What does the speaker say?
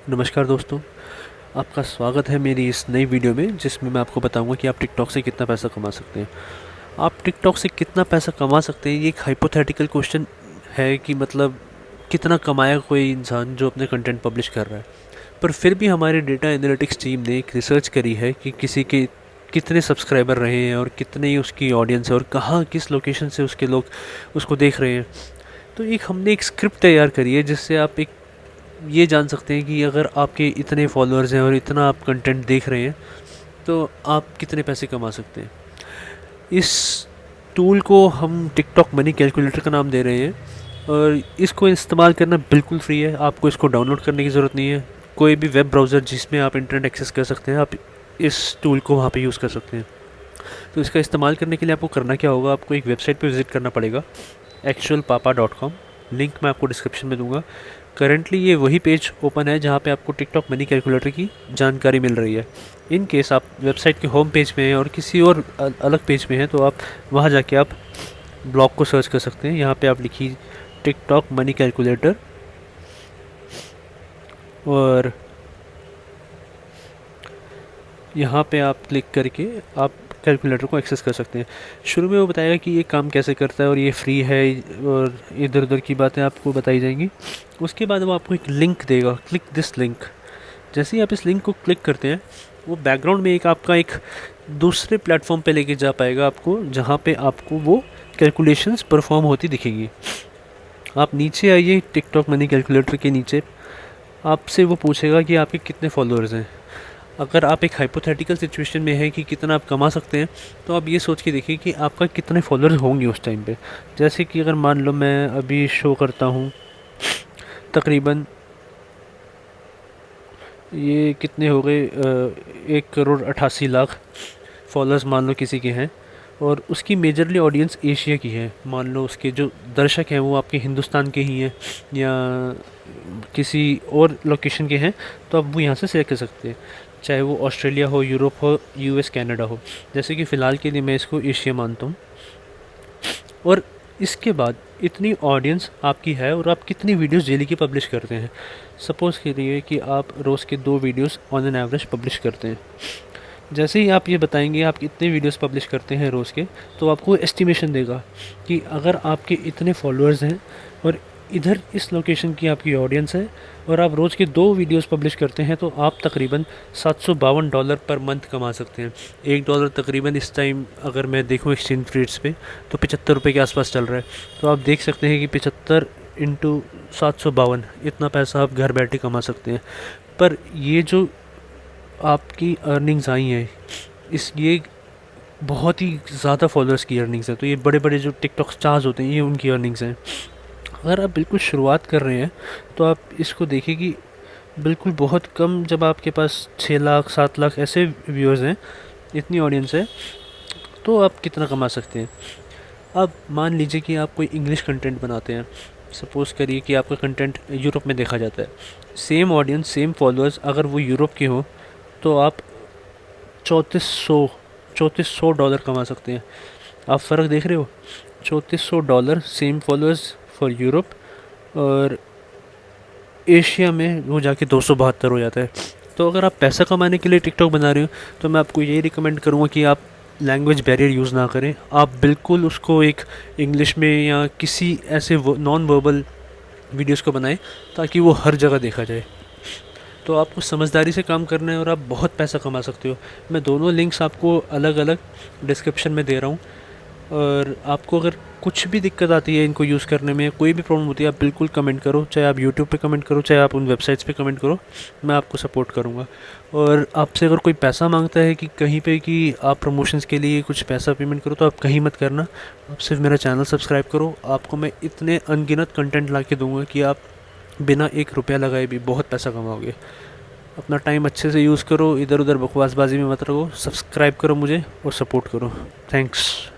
नमस्कार दोस्तों, आपका स्वागत है मेरी इस नई वीडियो में जिसमें मैं आपको बताऊंगा कि आप टिकटॉक से कितना पैसा कमा सकते हैं। आप टिकटॉक से कितना पैसा कमा सकते हैं, ये एक हाइपोथेटिकल क्वेश्चन है कि मतलब कितना कमाया कोई इंसान जो अपने कंटेंट पब्लिश कर रहा है। पर फिर भी हमारे डेटा एनालिटिक्स टीम ने एक रिसर्च करी है कि किसी के कितने सब्सक्राइबर रहे हैं और कितनी उसकी ऑडियंस है और कहाँ किस लोकेशन से उसके लोग उसको देख रहे हैं। तो एक हमने एक स्क्रिप्ट तैयार करी है जिससे आप एक ये जान सकते हैं कि अगर आपके इतने फॉलोअर्स हैं और इतना आप कंटेंट देख रहे हैं तो आप कितने पैसे कमा सकते हैं। इस टूल को हम टिकटॉक मनी कैलकुलेटर का नाम दे रहे हैं और इसको इस्तेमाल करना बिल्कुल फ्री है। आपको इसको डाउनलोड करने की ज़रूरत नहीं है। कोई भी वेब ब्राउज़र जिसमें आप इंटरनेट एक्सेस कर सकते हैं, आप इस टूल को वहाँ पे यूज़ कर सकते हैं। तो इसका इस्तेमाल करने के लिए आपको करना क्या होगा, आपको एक वेबसाइट पे विज़िट करना पड़ेगा, actualpapa.com। लिंक मैं आपको डिस्क्रिप्शन में दूंगा। करंटली ये वही पेज ओपन है जहाँ पे आपको टिकटॉक मनी कैलकुलेटर की जानकारी मिल रही है। इन केस आप वेबसाइट के होम पेज में हैं और किसी और अलग पेज में हैं तो आप वहाँ जाके आप ब्लॉग को सर्च कर सकते हैं। यहाँ पे आप लिखिए टिकटॉक मनी कैलकुलेटर और यहाँ पे आप क्लिक करके आप कैलकुलेटर को एक्सेस कर सकते हैं। शुरू में वो बताएगा कि ये काम कैसे करता है और ये फ्री है और इधर उधर की बातें आपको बताई जाएंगी। उसके बाद वो आपको एक लिंक देगा, क्लिक दिस लिंक। जैसे ही आप इस लिंक को क्लिक करते हैं वो बैकग्राउंड में एक आपका एक दूसरे प्लेटफॉर्म पे लेके जा पाएगा आपको, जहाँ पे आपको वो कैलकुलेशंस परफॉर्म होती दिखेंगी। आप नीचे आइए टिकटॉक मनी कैलकुलेटर के नीचे, आपसे वो पूछेगा कि आपके कितने फॉलोअर्स हैं। अगर आप एक हाइपोथेटिकल सिचुएशन में है कि कितना आप कमा सकते हैं तो आप ये सोच के देखिए कि आपका कितने फॉलोअर्स होंगे उस टाइम पे। जैसे कि अगर मान लो मैं अभी शो करता हूँ, तकरीबन ये कितने हो गए, 1 करोड़ 88 लाख फॉलोअर्स मान लो किसी के हैं और उसकी मेजरली ऑडियंस एशिया की है। मान लो उसके जो दर्शक हैं वो आपके हिंदुस्तान के ही हैं या किसी और लोकेशन के हैं, तो आप वो यहाँ से सेलेक्ट कर सकते हैं, चाहे वो ऑस्ट्रेलिया हो, यूरोप हो, यूएस, कनाडा हो। जैसे कि फ़िलहाल के लिए मैं इसको एशिया मानता हूँ। और इसके बाद इतनी ऑडियंस आपकी है और आप कितनी वीडियोस डेली की पब्लिश करते हैं। सपोज़ करिए कि आप रोज़ के 2 videos on an average publish करते हैं। जैसे ही आप ये बताएंगे आप कितने वीडियोस पब्लिश करते हैं रोज़ के, तो आपको एस्टिमेशन देगा कि अगर आपके इतने फॉलोअर्स हैं और इधर इस लोकेशन की आपकी ऑडियंस है और आप रोज़ के 2 वीडियोस पब्लिश करते हैं, तो आप तकरीबन $752 पर मंथ कमा सकते हैं। $1 तकरीबन इस टाइम अगर मैं देखूँ एक्सचेंज रेट्स पे तो 75 रुपये के आसपास चल रहा है। तो आप देख सकते हैं कि 75 इंटू 752, इतना पैसा आप घर बैठे कमा सकते हैं। पर ये जो आपकी अर्निंग्स आई हैं, इस ये बहुत ही ज़्यादा फॉलोअर्स की अर्निंग्स हैं। तो ये बड़े बड़े जो टिकटॉक स्टार्स होते हैं ये उनकी अर्निंग्स हैं। अगर आप बिल्कुल शुरुआत कर रहे हैं तो आप इसको देखिए कि बिल्कुल बहुत कम, जब आपके पास 6 लाख 7 लाख ऐसे व्यूअर्स हैं, इतनी ऑडियंस है, तो आप कितना कमा सकते हैं। अब मान लीजिए कि आप कोई इंग्लिश कंटेंट बनाते हैं। सपोज़ करिए कि आपका कंटेंट यूरोप में देखा जाता है, सेम ऑडियंस सेम फॉलोअर्स अगर वो यूरोप के हो तो आप 3400 डॉलर कमा सकते हैं। आप फ़र्क देख रहे हो, $3400 सेम फॉलोअर्स फॉर यूरोप, और एशिया में वो जाके 272 हो जाता है। तो अगर आप पैसा कमाने के लिए टिकटॉक बना रहे हो तो मैं आपको यही रिकमेंड करूँगा कि आप लैंग्वेज बैरियर यूज़ ना करें। आप बिल्कुल उसको एक इंग्लिश में या किसी ऐसे नॉन वर्बल वीडियोस को बनाएं ताकि वो हर जगह देखा जाए। तो आपको समझदारी से काम करना है और आप बहुत पैसा कमा सकते हो। मैं दोनों लिंक्स आपको अलग अलग डिस्क्रिप्शन में दे रहा हूँ, और आपको अगर कुछ भी दिक्कत आती है इनको यूज़ करने में, कोई भी प्रॉब्लम होती है, आप बिल्कुल कमेंट करो, चाहे आप यूट्यूब पे कमेंट करो, चाहे आप उन वेबसाइट्स पे कमेंट करो, मैं आपको सपोर्ट करूँगा। और आपसे अगर कोई पैसा मांगता है कि कहीं पे कि आप प्रमोशंस के लिए कुछ पैसा पेमेंट करो, तो आप कहीं मत करना। आप सिर्फ मेरा चैनल सब्सक्राइब करो, आपको मैं इतने अनगिनत कंटेंट ला के दूँगा कि आप बिना 1 रुपया लगाए भी बहुत पैसा कमाओगे। अपना टाइम अच्छे से यूज़ करो, इधर उधर बकवासबाजी में मत रहो। सब्सक्राइब करो मुझे और सपोर्ट करो। थैंक्स।